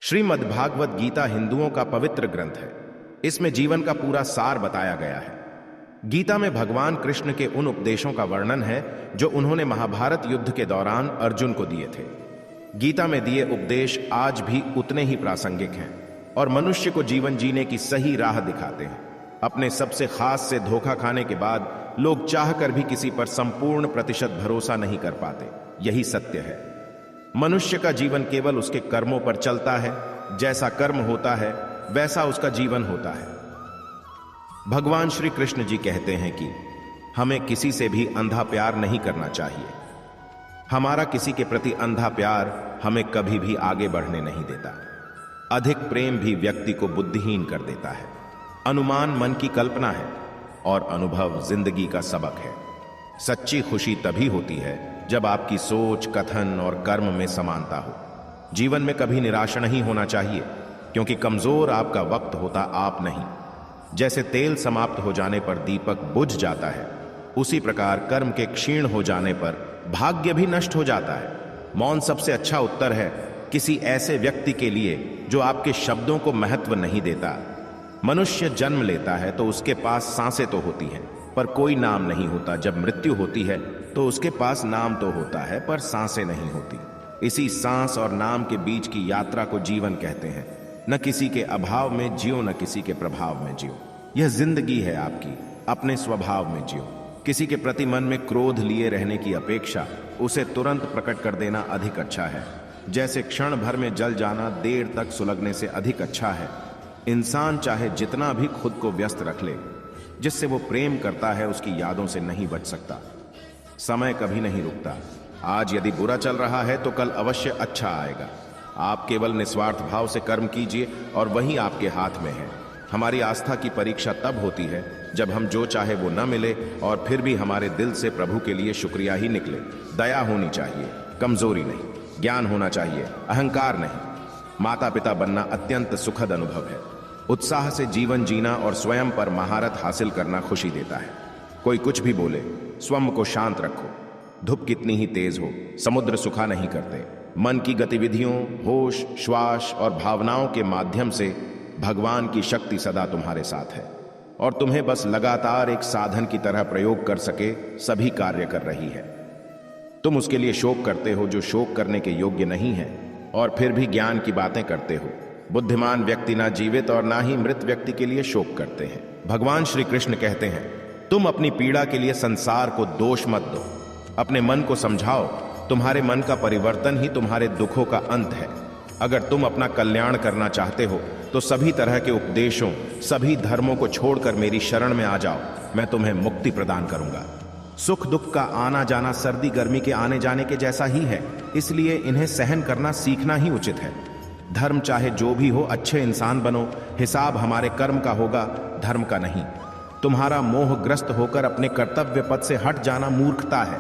श्रीमद्भागवत गीता हिंदुओं का पवित्र ग्रंथ है। इसमें जीवन का पूरा सार बताया गया है। गीता में भगवान कृष्ण के उन उपदेशों का वर्णन है जो उन्होंने महाभारत युद्ध के दौरान अर्जुन को दिए थे। गीता में दिए उपदेश आज भी उतने ही प्रासंगिक हैं और मनुष्य को जीवन जीने की सही राह दिखाते हैं। अपने सबसे खास से धोखा खाने के बाद लोग चाहकर भी किसी पर संपूर्ण प्रतिशत भरोसा नहीं कर पाते। यही सत्य है। मनुष्य का जीवन केवल उसके कर्मों पर चलता है। जैसा कर्म होता है वैसा उसका जीवन होता है। भगवान श्री कृष्ण जी कहते हैं कि हमें किसी से भी अंधा प्यार नहीं करना चाहिए। हमारा किसी के प्रति अंधा प्यार हमें कभी भी आगे बढ़ने नहीं देता। अधिक प्रेम भी व्यक्ति को बुद्धिहीन कर देता है। अनुमान मन की कल्पना है और अनुभव जिंदगी का सबक है। सच्ची खुशी तभी होती है जब आपकी सोच, कथन और कर्म में समानता हो। जीवन में कभी निराश नहीं होना चाहिए, क्योंकि कमजोर आपका वक्त होता आप नहीं। जैसे तेल समाप्त हो जाने पर दीपक बुझ जाता है, उसी प्रकार कर्म के क्षीण हो जाने पर भाग्य भी नष्ट हो जाता है। मौन सबसे अच्छा उत्तर है किसी ऐसे व्यक्ति के लिए जो आपके शब्दों को महत्व नहीं देता। मनुष्य जन्म लेता है तो उसके पास सांसें तो होती हैं, पर कोई नाम नहीं होता। जब मृत्यु होती है तो उसके पास नाम तो होता है, पर सांसें नहीं होती। इसी सांस और नाम के बीच की यात्रा को जीवन कहते हैं। न किसी के अभाव में जियो, न किसी के प्रभाव में जियो। यह जिंदगी है आपकी, अपने स्वभाव में जियो। किसी के प्रति मन में क्रोध लिए रहने की अपेक्षा उसे तुरंत प्रकट कर देना अधिक अच्छा है। जैसे क्षण भर में जल जाना देर तक सुलगने से अधिक अच्छा है। इंसान चाहे जितना भी खुद को व्यस्त रख ले, जिससे वो प्रेम करता है उसकी यादों से नहीं बच सकता। समय कभी नहीं रुकता। आज यदि बुरा चल रहा है तो कल अवश्य अच्छा आएगा। आप केवल निस्वार्थ भाव से कर्म कीजिए और वही आपके हाथ में है। हमारी आस्था की परीक्षा तब होती है जब हम जो चाहे वो न मिले और फिर भी हमारे दिल से प्रभु के लिए शुक्रिया ही निकले। दया होनी चाहिए, कमजोरी नहीं। ज्ञान होना चाहिए, अहंकार नहीं। माता पिता बनना अत्यंत सुखद अनुभव है। उत्साह से जीवन जीना और स्वयं पर महारत हासिल करना खुशी देता है। कोई कुछ भी बोले, स्वयं को शांत रखो। धूप कितनी ही तेज हो, समुद्र सुखा नहीं करते। मन की गतिविधियों, होश, श्वास और भावनाओं के माध्यम से भगवान की शक्ति सदा तुम्हारे साथ है और तुम्हें बस लगातार एक साधन की तरह प्रयोग कर सके सभी कार्य कर रही है। तुम उसके लिए शोक करते हो जो शोक करने के योग्य नहीं है, और फिर भी ज्ञान की बातें करते हो। बुद्धिमान व्यक्ति ना जीवित और ना ही मृत व्यक्ति के लिए शोक करते हैं। भगवान श्री कृष्ण कहते हैं, तुम अपनी पीड़ा के लिए संसार को दोष मत दो। अपने मन को समझाओ। तुम्हारे मन का परिवर्तन ही तुम्हारे दुखों का अंत है। अगर तुम अपना कल्याण करना चाहते हो तो सभी तरह के उपदेशों, सभी धर्मों को छोड़कर मेरी शरण में आ जाओ। मैं तुम्हें मुक्ति प्रदान करूंगा। सुख दुख का आना जाना सर्दी गर्मी के आने जाने के जैसा ही है, इसलिए इन्हें सहन करना सीखना ही उचित है। धर्म चाहे जो भी हो, अच्छे इंसान बनो। हिसाब हमारे कर्म का होगा, धर्म का नहीं। तुम्हारा मोहग्रस्त होकर अपने कर्तव्य पद से हट जाना मूर्खता है,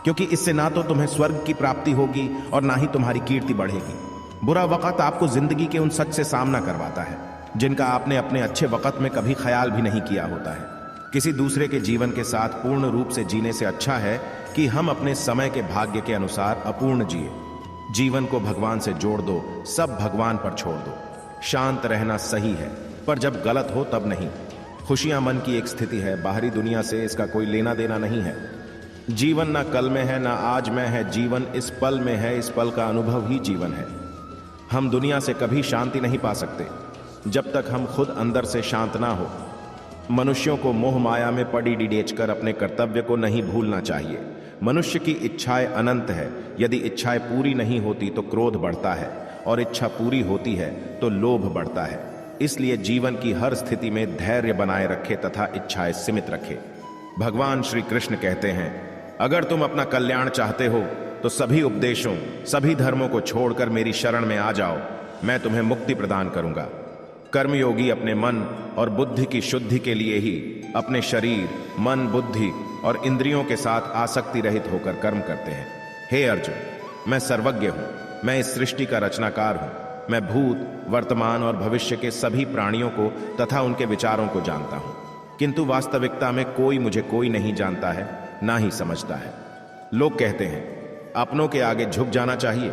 क्योंकि इससे ना तो तुम्हें स्वर्ग की प्राप्ति होगी और ना ही तुम्हारी कीर्ति बढ़ेगी। बुरा वक्त आपको जिंदगी के उन सच से सामना करवाता है जिनका आपने अपने अच्छे वक्त में कभी ख्याल भी नहीं किया होता है। किसी दूसरे के जीवन के साथ पूर्ण रूप से जीने से अच्छा है कि हम अपने समय के भाग्य के अनुसार अपूर्ण जिए। जीवन को भगवान से जोड़ दो, सब भगवान पर छोड़ दो। शांत रहना सही है, पर जब गलत हो तब नहीं। खुशियां मन की एक स्थिति है, बाहरी दुनिया से इसका कोई लेना देना नहीं है। जीवन ना कल में है ना आज में है, जीवन इस पल में है। इस पल का अनुभव ही जीवन है। हम दुनिया से कभी शांति नहीं पा सकते जब तक हम खुद अंदर से शांत ना हो। मनुष्यों को मोह माया में पड़ी डिडेचकर अपने कर्तव्य को नहीं भूलना चाहिए। मनुष्य की इच्छाएं अनंत है। यदि इच्छाएं पूरी नहीं होती तो क्रोध बढ़ता है, और इच्छा पूरी होती है तो लोभ बढ़ता है। इसलिए जीवन की हर स्थिति में धैर्य बनाए रखे तथा इच्छाएं सीमित रखे। भगवान श्री कृष्ण कहते हैं, अगर तुम अपना कल्याण चाहते हो तो सभी उपदेशों, सभी धर्मों को छोड़कर मेरी शरण में आ जाओ। मैं तुम्हें मुक्ति प्रदान करूंगा। कर्मयोगी अपने मन और बुद्धि की शुद्धि के लिए ही अपने शरीर, मन, बुद्धि और इंद्रियों के साथ आसक्ति रहित होकर कर्म करते हैं। हे अर्जुन, मैं सर्वज्ञ हूं। मैं इस सृष्टि का रचनाकार हूं। मैं भूत, वर्तमान और भविष्य के सभी प्राणियों को तथा उनके विचारों को जानता हूं, किंतु वास्तविकता में मुझे कोई नहीं जानता है, ना ही समझता है। लोग कहते हैं अपनों के आगे झुक जाना चाहिए,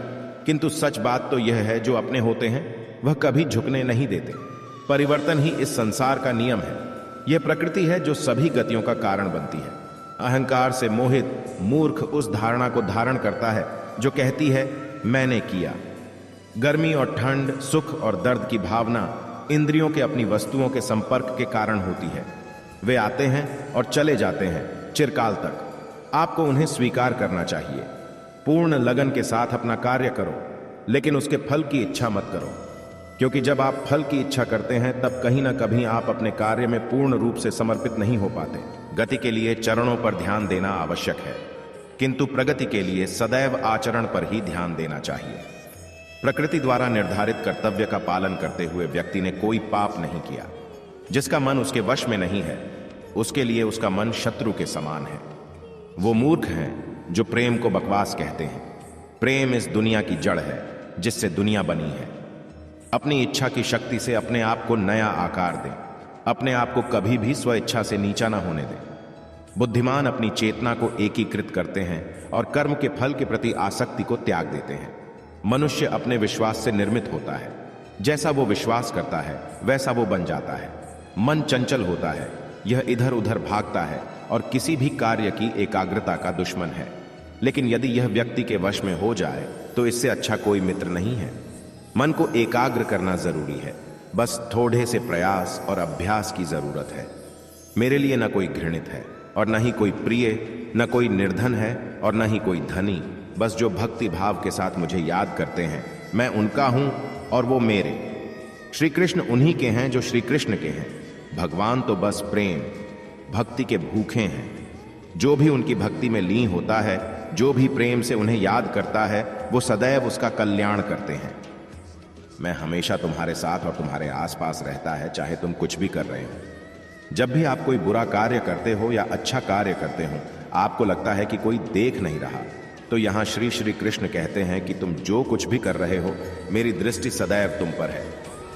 किंतु सच बात तो यह है, जो अपने होते हैं वह कभी झुकने नहीं देते। परिवर्तन ही इस संसार का नियम है। यह प्रकृति है जो सभी गतियों का कारण बनती है। अहंकार से मोहित मूर्ख उस धारणा को धारण करता है जो कहती है मैंने किया। गर्मी और ठंड, सुख और दर्द की भावना इंद्रियों के अपनी वस्तुओं के संपर्क के कारण होती है। वे आते हैं और चले जाते हैं चिरकाल तक। आपको उन्हें स्वीकार करना चाहिए। पूर्ण लगन के साथ अपना कार्य करो, लेकिन उसके फल की इच्छा मत करो, क्योंकि जब आप फल की इच्छा करते हैं तब कहीं ना कहीं आप अपने कार्य में पूर्ण रूप से समर्पित नहीं हो पाते। गति के लिए चरणों पर ध्यान देना आवश्यक है, किंतु प्रगति के लिए सदैव आचरण पर ही ध्यान देना चाहिए। प्रकृति द्वारा निर्धारित कर्तव्य का पालन करते हुए व्यक्ति ने कोई पाप नहीं किया। जिसका मन उसके वश में नहीं है, उसके लिए उसका मन शत्रु के समान है। वो मूर्ख हैं जो प्रेम को बकवास कहते हैं। प्रेम इस दुनिया की जड़ है जिससे दुनिया बनी है। अपनी इच्छा की शक्ति से अपने आप को नया आकार दें। अपने आप को कभी भी स्वेच्छा से नीचा ना होने दें। बुद्धिमान अपनी चेतना को एकीकृत करते हैं और कर्म के फल के प्रति आसक्ति को त्याग देते हैं। मनुष्य अपने विश्वास से निर्मित होता है। जैसा वो विश्वास करता है वैसा वो बन जाता है। मन चंचल होता है, यह इधर उधर भागता है और किसी भी कार्य की एकाग्रता का दुश्मन है। लेकिन यदि यह व्यक्ति के वश में हो जाए तो इससे अच्छा कोई मित्र नहीं है। मन को एकाग्र करना जरूरी है, बस थोड़े से प्रयास और अभ्यास की जरूरत है। मेरे लिए न कोई घृणित है और न ही कोई प्रिय, न कोई निर्धन है और न ही कोई धनी। बस जो भक्ति भाव के साथ मुझे याद करते हैं, मैं उनका हूं और वो मेरे। श्री कृष्ण उन्हीं के हैं जो श्री कृष्ण के हैं। भगवान तो बस प्रेम भक्ति के भूखे हैं। जो भी उनकी भक्ति में लीन होता है, जो भी प्रेम से उन्हें याद करता है, वो सदैव उसका कल्याण करते हैं। मैं हमेशा तुम्हारे साथ और तुम्हारे आसपास रहता है, चाहे तुम कुछ भी कर रहे हो। जब भी आप कोई बुरा कार्य करते हो या अच्छा कार्य करते हो, आपको लगता है कि कोई देख नहीं रहा, तो यहाँ श्री कृष्ण कहते हैं कि तुम जो कुछ भी कर रहे हो, मेरी दृष्टि सदैव तुम पर है।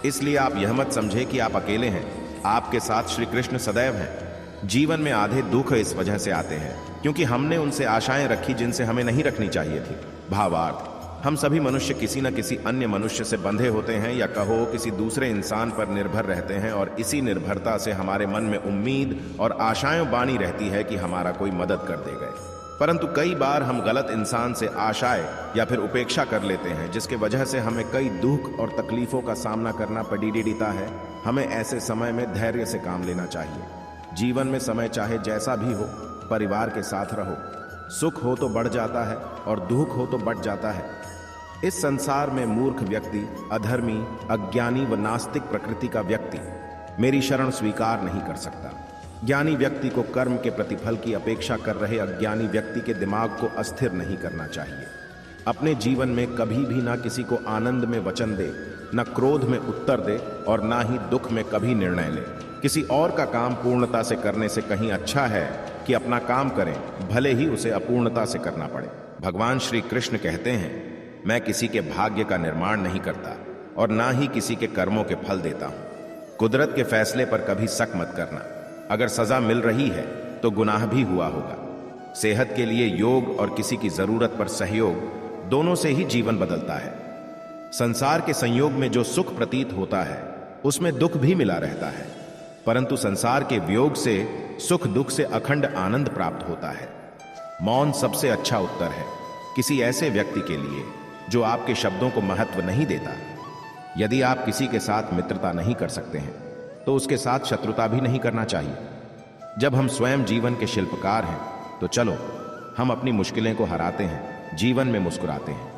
इसलिए आप यह मत समझे कि आप अकेले हैं। आपके साथ श्री कृष्ण सदैव हैं। जीवन में आधे दुख इस वजह से आते हैं क्योंकि हमने उनसे आशाएं रखी जिनसे हमें नहीं रखनी चाहिए थी। भावार्थ, हम सभी मनुष्य किसी न किसी अन्य मनुष्य से बंधे होते हैं, या कहो किसी दूसरे इंसान पर निर्भर रहते हैं, और इसी निर्भरता से हमारे मन में उम्मीद और आशाएं बानी रहती है कि हमारा कोई मदद कर देगा। परंतु कई बार हम गलत इंसान से आशाएं या फिर उपेक्षा कर लेते हैं, जिसके वजह से हमें कई दुख और तकलीफों का सामना करना पड़ता है। हमें ऐसे समय में धैर्य से काम लेना चाहिए। जीवन में समय चाहे जैसा भी हो, परिवार के साथ रहो। सुख हो तो बढ़ जाता है और दुख हो तो बढ़ जाता है। इस संसार में मूर्ख व्यक्ति, अधर्मी, अज्ञानी व नास्तिक प्रकृति का व्यक्ति मेरी शरण स्वीकार नहीं कर सकता। ज्ञानी व्यक्ति को कर्म के प्रतिफल की अपेक्षा कर रहे अज्ञानी व्यक्ति के दिमाग को अस्थिर नहीं करना चाहिए। अपने जीवन में कभी भी ना किसी को आनंद में वचन दे, न क्रोध में उत्तर दे और ना ही दुख में कभी निर्णय ले। किसी और का काम पूर्णता से करने से कहीं अच्छा है कि अपना काम करें, भले ही उसे अपूर्णता से करना पड़े। भगवान श्री कृष्ण कहते हैं, मैं किसी के भाग्य का निर्माण नहीं करता और ना ही किसी के कर्मों के फल देता हूं। कुदरत के फैसले पर कभी शक मत करना। अगर सजा मिल रही है तो गुनाह भी हुआ होगा। सेहत के लिए योग और किसी की जरूरत पर सहयोग, दोनों से ही जीवन बदलता है। संसार के संयोग में जो सुख प्रतीत होता है उसमें दुख भी मिला रहता है, परंतु संसार के वियोग से सुख दुख से अखंड आनंद प्राप्त होता है। मौन सबसे अच्छा उत्तर है किसी ऐसे व्यक्ति के लिए जो आपके शब्दों को महत्व नहीं देता। यदि आप किसी के साथ मित्रता नहीं कर सकते हैं तो उसके साथ शत्रुता भी नहीं करना चाहिए। जब हम स्वयं जीवन के शिल्पकार हैं तो चलो हम अपनी मुश्किलें को हराते हैं, जीवन में मुस्कुराते हैं।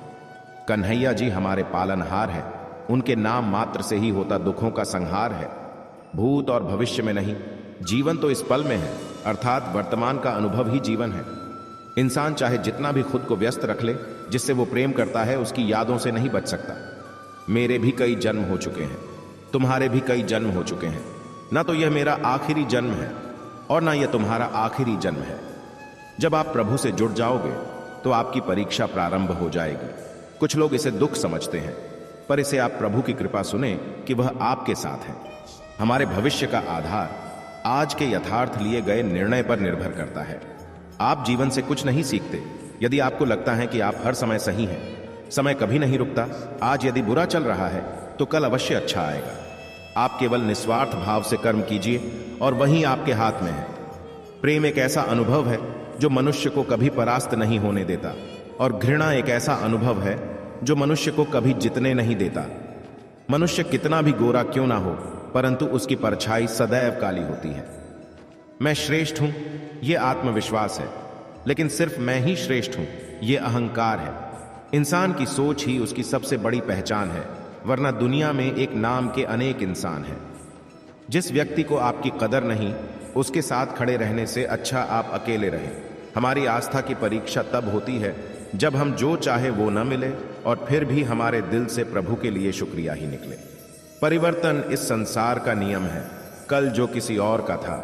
कन्हैया जी हमारे पालनहार हैं, उनके नाम मात्र से ही होता दुखों का संहार है। भूत और भविष्य में नहीं, जीवन तो इस पल में है, अर्थात वर्तमान का अनुभव ही जीवन है। इंसान चाहे जितना भी खुद को व्यस्त रख ले, जिससे वो प्रेम करता है उसकी यादों से नहीं बच सकता। मेरे भी कई जन्म हो चुके हैं, तुम्हारे भी कई जन्म हो चुके हैं। ना तो यह मेरा आखिरी जन्म है और ना यह तुम्हारा आखिरी जन्म है। जब आप प्रभु से जुड़ जाओगे तो आपकी परीक्षा प्रारंभ हो जाएगी। कुछ लोग इसे दुख समझते हैं, पर इसे आप प्रभु की कृपा सुने कि वह आपके साथ है। हमारे भविष्य का आधार आज के यथार्थ लिए गए निर्णय पर निर्भर करता है। आप जीवन से कुछ नहीं सीखते यदि आपको लगता है कि आप हर समय सही हैं। समय कभी नहीं रुकता। आज यदि बुरा चल रहा है तो कल अवश्य अच्छा आएगा। आप केवल निस्वार्थ भाव से कर्म कीजिए और वही आपके हाथ में है। प्रेम एक ऐसा अनुभव है जो मनुष्य को कभी परास्त नहीं होने देता, और घृणा एक ऐसा अनुभव है जो मनुष्य को कभी जीतने नहीं देता। मनुष्य कितना भी गोरा क्यों ना हो, परंतु उसकी परछाई सदैव काली होती है। मैं श्रेष्ठ हूं, यह आत्मविश्वास है, लेकिन सिर्फ मैं ही श्रेष्ठ हूं, यह अहंकार है। इंसान की सोच ही उसकी सबसे बड़ी पहचान है, वरना दुनिया में एक नाम के अनेक इंसान हैं। जिस व्यक्ति को आपकी कदर नहीं, उसके साथ खड़े रहने से अच्छा आप अकेले रहें। हमारी आस्था की परीक्षा तब होती है जब हम जो चाहे वो न मिले और फिर भी हमारे दिल से प्रभु के लिए शुक्रिया ही निकले। परिवर्तन इस संसार का नियम है। कल जो किसी और का था,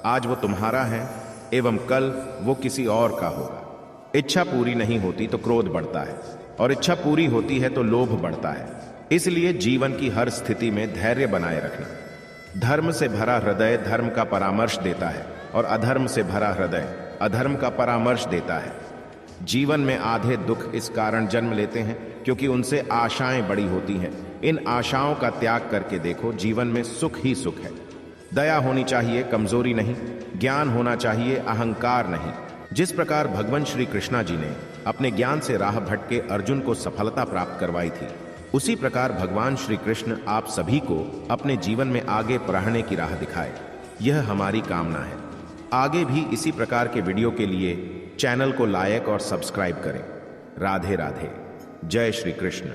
आज वो तुम्हारा है, एवं कल वो किसी और का होगा। इच्छा पूरी नहीं होती तो क्रोध बढ़ता है, और इच्छा पूरी होती है तो लोभ बढ़ता है। इसलिए जीवन की हर स्थिति में धैर्य बनाए रखना। धर्म से भरा हृदय धर्म का परामर्श देता है, और अधर्म से भरा हृदय अधर्म का परामर्श देता है। जीवन में आधे दुख इस कारण जन्म लेते हैं क्योंकि उनसे आशाएं बड़ी होती हैं। इन आशाओं का त्याग करके देखो, जीवन में सुख ही सुख है। दया होनी चाहिए, कमजोरी नहीं। ज्ञान होना चाहिए, अहंकार नहीं। जिस प्रकार भगवान श्री कृष्णा जी ने अपने ज्ञान से राह भटके अर्जुन को सफलता प्राप्त करवाई थी, उसी प्रकार भगवान श्री कृष्ण आप सभी को अपने जीवन में आगे बढ़ने की राह दिखाए, यह हमारी कामना है। आगे भी इसी प्रकार के वीडियो के लिए चैनल को लाइक और सब्सक्राइब करें। राधे राधे। जय श्री कृष्ण।